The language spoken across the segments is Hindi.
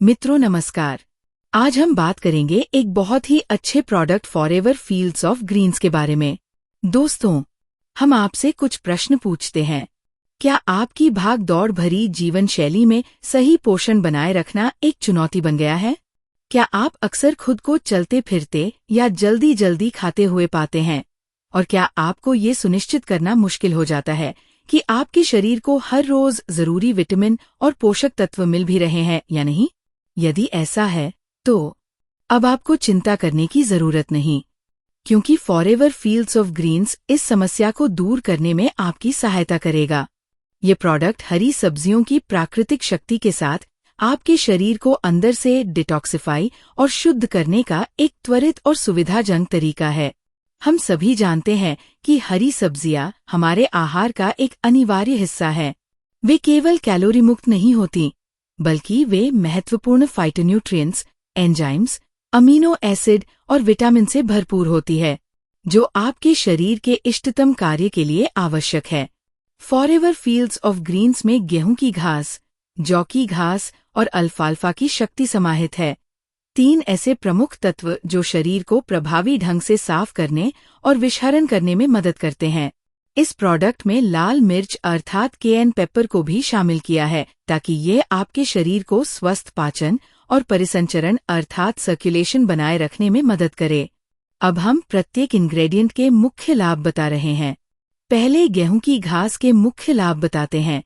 मित्रों नमस्कार। आज हम बात करेंगे एक बहुत ही अच्छे product forever fields of greens के बारे में। दोस्तों, हम आपसे कुछ प्रश्न पूछते हैं। क्या आपकी भाग दौड़ भरी जीवन शैली में सही पोषण बनाए रखना एक चुनौती बन गया है? क्या आप अक्सर खुद को चलते फिरते या जल्दी जल्दी खाते हुए पाते हैं? और क्या आपको ये सुनिश्चित करना मुश्किल हो जाता है कि आपके शरीर को हर रोज जरूरी विटामिन और पोषक तत्व मिल भी रहे हैं या नहीं? यदि ऐसा है तो अब आपको चिंता करने की जरूरत नहीं, क्योंकि फॉरएवर फील्ड्स ऑफ ग्रीन्स इस समस्या को दूर करने में आपकी सहायता करेगा। ये प्रोडक्ट हरी सब्जियों की प्राकृतिक शक्ति के साथ आपके शरीर को अंदर से डिटॉक्सिफाई और शुद्ध करने का एक त्वरित और सुविधाजनक तरीका है। हम सभी जानते हैं कि हरी सब्जियां हमारे आहार का एक अनिवार्य हिस्सा है। वे केवल कैलोरी मुक्त नहीं होती, बल्कि वे महत्वपूर्ण फाइटोन्यूट्रिएंट्स, एंजाइम्स, अमीनो एसिड और विटामिन से भरपूर होती है, जो आपके शरीर के इष्टतम कार्य के लिए आवश्यक है। फॉरएवर फील्ड्स ऑफ ग्रीन्स में गेहूं की घास, जौ की घास और अल्फाल्फा की शक्ति समाहित है। 3 ऐसे प्रमुख तत्व जो शरीर को प्रभावी ढंग से साफ करने और विषहरण करने में मदद करते हैं। इस प्रोडक्ट में लाल मिर्च अर्थात केएन पेपर को भी शामिल किया है, ताकि ये आपके शरीर को स्वस्थ पाचन और परिसंचरण अर्थात सर्कुलेशन बनाए रखने में मदद करे। अब हम प्रत्येक इंग्रेडिएंट के मुख्य लाभ बता रहे हैं। पहले गेहूं की घास के मुख्य लाभ बताते हैं।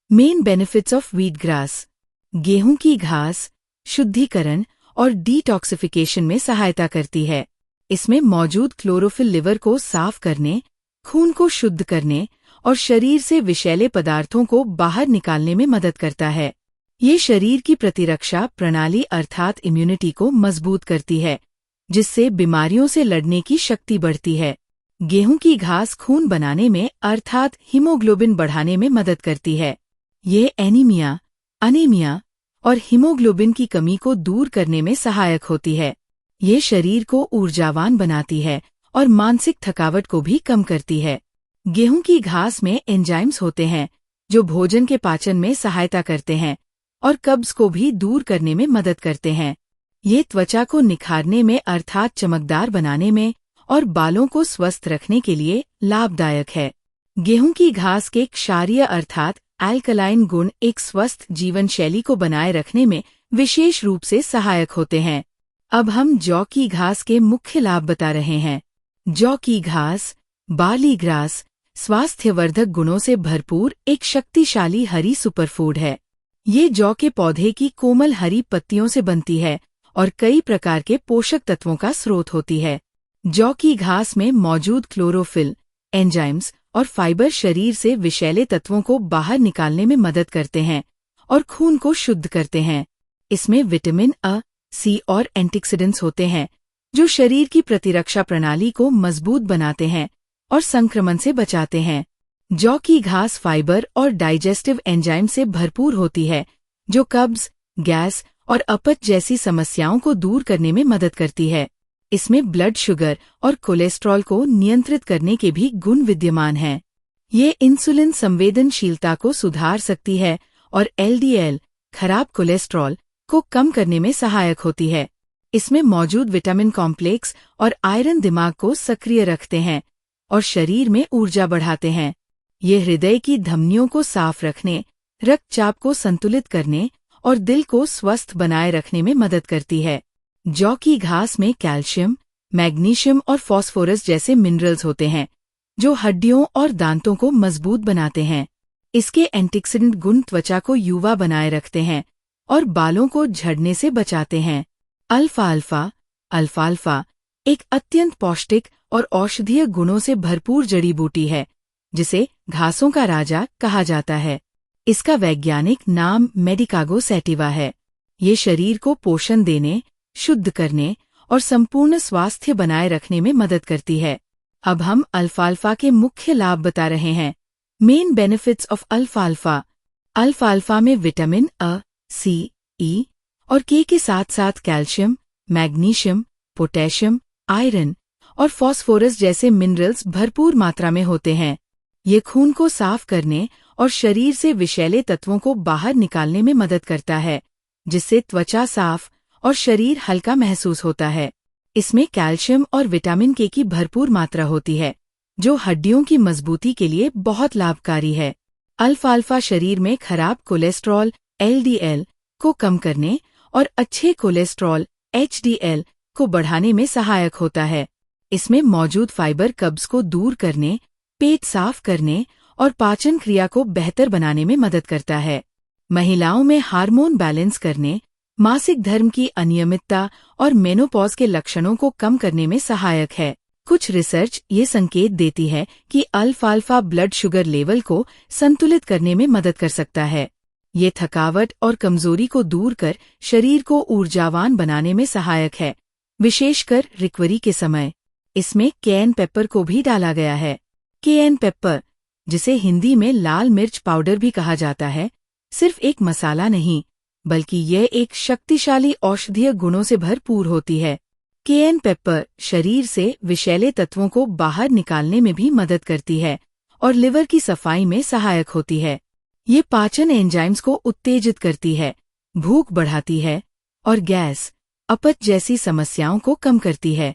Main benefits of wheat grass. गेहूं की घास शुद्धिकरण और डिटॉक्सिफिकेशन में सहायता करती है। इसमें मौजूद क्लोरोफिल लिवर को साफ करने, खून को शुद्ध करने और शरीर से विषैले पदार्थों को बाहर निकालने में मदद करता है। ये शरीर की प्रतिरक्षा प्रणाली अर्थात इम्यूनिटी को मजबूत करती है, जिससे बीमारियों से लड़ने की शक्ति बढ़ती है। गेहूं की घास खून बनाने में अर्थात हीमोग्लोबिन बढ़ाने में मदद करती है। ये अनीमिया और हीमोग्लोबिन की कमी को दूर करने में सहायक होती है। ये शरीर को ऊर्जावान बनाती है और मानसिक थकावट को भी कम करती है। गेहूं की घास में एंजाइम्स होते हैं, जो भोजन के पाचन में सहायता करते हैं और कब्ज को भी दूर करने में मदद करते हैं। ये त्वचा को निखारने में अर्थात चमकदार बनाने में और बालों को स्वस्थ रखने के लिए लाभदायक है। गेहूं की घास के क्षारीय अर्थात एल्कलाइन गुण एक स्वस्थ जीवन शैली को बनाए रखने में विशेष रूप से सहायक होते हैं। अब हम जौ की घास के मुख्य लाभ बता रहे हैं। जौ की घास, बार्ली ग्रास, स्वास्थ्यवर्धक गुणों से भरपूर एक शक्तिशाली हरी सुपरफूड है। ये जौ के पौधे की कोमल हरी पत्तियों से बनती है और कई प्रकार के पोषक तत्वों का स्रोत होती है। जौ की घास में मौजूद क्लोरोफिल, एंजाइम्स और फाइबर शरीर से विषैले तत्वों को बाहर निकालने में मदद करते हैं और खून को शुद्ध करते हैं। इसमें विटामिन अ, सी और एंटीऑक्सीडेंट्स होते हैं, जो शरीर की प्रतिरक्षा प्रणाली को मजबूत बनाते हैं और संक्रमण से बचाते हैं। जौ की घास फाइबर और डाइजेस्टिव एंजाइम से भरपूर होती है, जो कब्ज, गैस और अपच जैसी समस्याओं को दूर करने में मदद करती है। इसमें ब्लड शुगर और कोलेस्ट्रॉल को नियंत्रित करने के भी गुण विद्यमान हैं। ये इंसुलिन संवेदनशीलता को सुधार सकती है और एलडीएल, खराब कोलेस्ट्रॉल, को कम करने में सहायक होती है। इसमें मौजूद विटामिन कॉम्प्लेक्स और आयरन दिमाग को सक्रिय रखते हैं और शरीर में ऊर्जा बढ़ाते हैं। ये हृदय की धमनियों को साफ रखने, रक्तचाप को संतुलित करने और दिल को स्वस्थ बनाए रखने में मदद करती है। जौ की घास में कैल्शियम, मैग्नीशियम और फास्फोरस जैसे मिनरल्स होते हैं, जो हड्डियों और दांतों को मजबूत बनाते हैं। इसके एंटीऑक्सीडेंट गुण त्वचा को युवा बनाए रखते हैं और बालों को झड़ने से बचाते हैं। अल्फाल्फा एक अत्यंत पौष्टिक और औषधीय गुणों से भरपूर जड़ी बूटी है, जिसे घासों का राजा कहा जाता है। इसका वैज्ञानिक नाम मेडिकागो सैटिवा है। ये शरीर को पोषण देने, शुद्ध करने और संपूर्ण स्वास्थ्य बनाए रखने में मदद करती है। अब हम अल्फाल्फा के मुख्य लाभ बता रहे हैं। Main benefits of अल्फाल्फा। अल्फाल्फा में विटामिन अ, सी, ई और के साथ साथ कैल्शियम, मैग्नीशियम, पोटेशियम, आयरन और फास्फोरस जैसे मिनरल्स भरपूर मात्रा में होते हैं। ये खून को साफ करने और शरीर से विषैले तत्वों को बाहर निकालने में मदद करता है, जिससे त्वचा साफ और शरीर हल्का महसूस होता है। इसमें कैल्शियम और विटामिन के की भरपूर मात्रा होती है, जो हड्डियों की मजबूती के लिए बहुत लाभकारी है। अल्फाल्फा शरीर में खराब कोलेस्ट्रॉल LDL को कम करने और अच्छे कोलेस्ट्रॉल HDL को बढ़ाने में सहायक होता है। इसमें मौजूद फाइबर कब्ज को दूर करने, पेट साफ करने और पाचन क्रिया को बेहतर बनाने में मदद करता है। महिलाओं में हार्मोन बैलेंस करने, मासिक धर्म की अनियमितता और मेनोपॉज के लक्षणों को कम करने में सहायक है। कुछ रिसर्च ये संकेत देती है कि अल्फाल्फा ब्लड शुगर लेवल को संतुलित करने में मदद कर सकता है। ये थकावट और कमजोरी को दूर कर शरीर को ऊर्जावान बनाने में सहायक है, विशेषकर रिकवरी के समय। इसमें कैन पेपर को भी डाला गया है। कैन पेपर, जिसे हिंदी में लाल मिर्च पाउडर भी कहा जाता है, सिर्फ एक मसाला नहीं, बल्कि यह एक शक्तिशाली औषधीय गुणों से भरपूर होती है। कैन पेपर शरीर से विषैले तत्वों को बाहर निकालने में भी मदद करती है और लिवर की सफाई में सहायक होती है। ये पाचन एंजाइम्स को उत्तेजित करती है, भूख बढ़ाती है और गैस, अपच जैसी समस्याओं को कम करती है।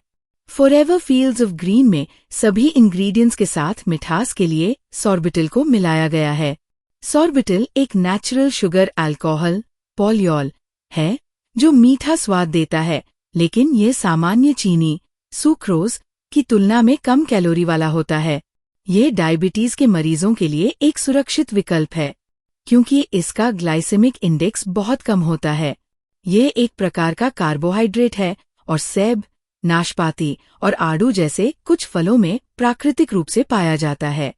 फॉरएवर फील्ड्स ऑफ ग्रीन में सभी इंग्रेडिएंट्स के साथ मिठास के लिए सॉर्बिटल को मिलाया गया है। सॉर्बिटल एक नेचुरल शुगर अल्कोहल पॉलियोल है जो मीठा स्वाद देता है, लेकिन ये सामान्य चीनी सुक्रोज की तुलना में कम कैलोरी वाला होता है। ये डायबिटीज के मरीजों के लिए एक सुरक्षित विकल्प है, क्योंकि इसका ग्लाइसेमिक इंडेक्स बहुत कम होता है। ये एक प्रकार का कार्बोहाइड्रेट है और सेब, नाशपाती और आड़ू जैसे कुछ फलों में प्राकृतिक रूप से पाया जाता है।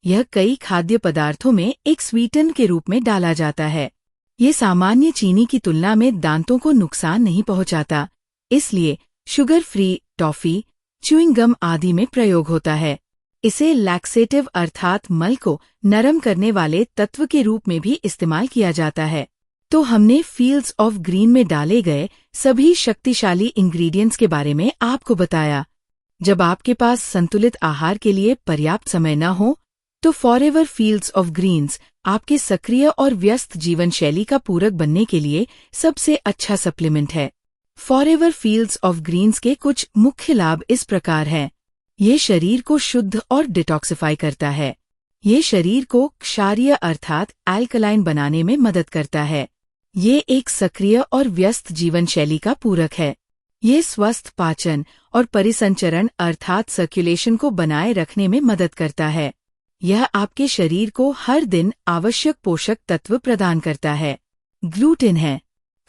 यह कई खाद्य पदार्थों में एक स्वीटन के रूप में डाला जाता है। ये सामान्य चीनी की तुलना में दांतों को नुकसान नहीं पहुंचाता, इसलिए sugar free toffee, chewing gum आदि में प्रयोग होता है। इसे लैक्सेटिव अर्थात मल को नरम करने वाले तत्व के रूप में भी इस्तेमाल किया जाता है। तो हमने फील्ड्स ऑफ ग्रीन में डाले गए सभी शक्तिशाली इंग्रेडिएंट्स के बारे में आपको बताया। जब आपके पास संतुलित आहार के लिए पर्याप्त समय न हो, तो फॉरएवर फील्ड्स ऑफ ग्रीन्स आपके सक्रिय और व्यस्त जीवन शैली का पूरक बनने के लिए सबसे अच्छा सप्लीमेंट है। फॉरएवर फील्ड्स ऑफ ग्रीन्स के कुछ मुख्य लाभ इस प्रकार हैं। ये शरीर को शुद्ध और डिटॉक्सिफाई करता है। ये शरीर को क्षारीय अर्थात अल्कलाइन बनाने में मदद करता है। ये एक सक्रिय और व्यस्त जीवन शैली का पूरक है। ये स्वस्थ पाचन और परिसंचरण अर्थात सर्कुलेशन को बनाए रखने में मदद करता है। यह आपके शरीर को हर दिन आवश्यक पोषक तत्व प्रदान करता है। ग्लूटेन है।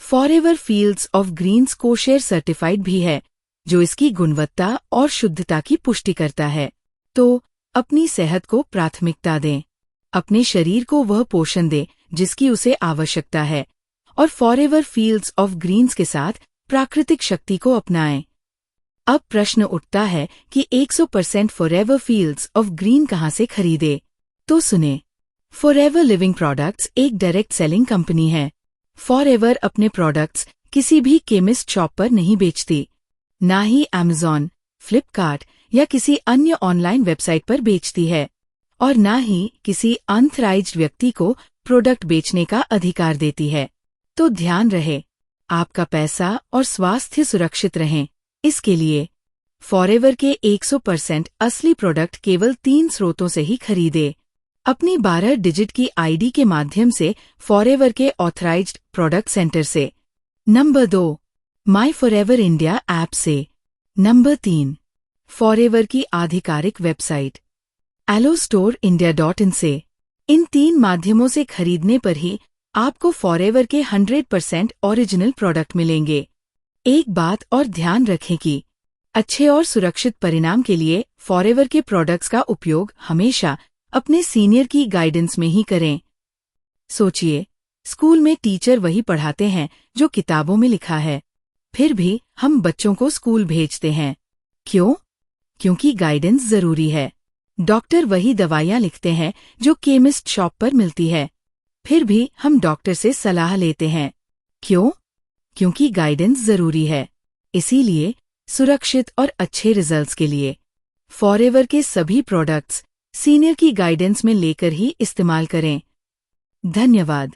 Forever fields of greens kosher certified भी है, जो इसकी गुणवत्ता और शुद्धता की पुष्टि करता है। तो अपनी सेहत को प्राथमिकता दें, अपने शरीर को वह पोषण दें जिसकी उसे आवश्यकता है, और फॉरएवर फील्ड्स ऑफ ग्रीन्स के साथ प्राकृतिक शक्ति को अपनाएं। अब प्रश्न उठता है कि 100% फॉरएवर फील्ड्स ऑफ ग्रीन कहाँ से खरीदे? तो सुने। फॉरएवर लिविंग प्रोडक्ट्स एक डायरेक्ट सेलिंग कंपनी है। फॉरएवर अपने प्रोडक्ट्स किसी भी केमिस्ट शॉप पर नहीं बेचती, ना ही अमेज़न, फ्लिपकार्ट या किसी अन्य ऑनलाइन वेबसाइट पर बेचती है, और ना ही किसी अनऑथराइज्ड व्यक्ति को प्रोडक्ट बेचने का अधिकार देती है। तो ध्यान रहे, आपका पैसा और स्वास्थ्य सुरक्षित रहें। इसके लिए फॉरएवर के 100% असली प्रोडक्ट केवल 3 स्रोतों से ही खरीदे। अपनी 12 डिजिट की आईडी के माध्यम से फॉरएवर के ऑथराइज्ड प्रोडक्ट सेंटर से। नंबर 2, माई फॉरएवर इंडिया ऐप से। नंबर 3, फॉरएवर की आधिकारिक वेबसाइट allostorindia.in से। इन 3 माध्यमों से खरीदने पर ही आपको फॉरएवर के 100% ओरिजिनल प्रोडक्ट मिलेंगे। एक बात और ध्यान रखें कि अच्छे और सुरक्षित परिणाम के लिए फॉरएवर के प्रोडक्ट्स का उपयोग हमेशा अपने सीनियर की गाइडेंस में ही करें। सोचिए, स्कूल में टीचर वही पढ़ाते हैं जो किताबों में लिखा है, फिर भी हम बच्चों को स्कूल भेजते हैं। क्यों? क्योंकि गाइडेंस जरूरी है। डॉक्टर वही दवाइयाँ लिखते हैं जो केमिस्ट शॉप पर मिलती है, फिर भी हम डॉक्टर से सलाह लेते हैं। क्यों? क्योंकि गाइडेंस जरूरी है। इसीलिए सुरक्षित और अच्छे रिजल्ट्स के लिए फॉरएवर के सभी प्रोडक्ट्स सीनियर की गाइडेंस में लेकर ही इस्तेमाल करें। धन्यवाद।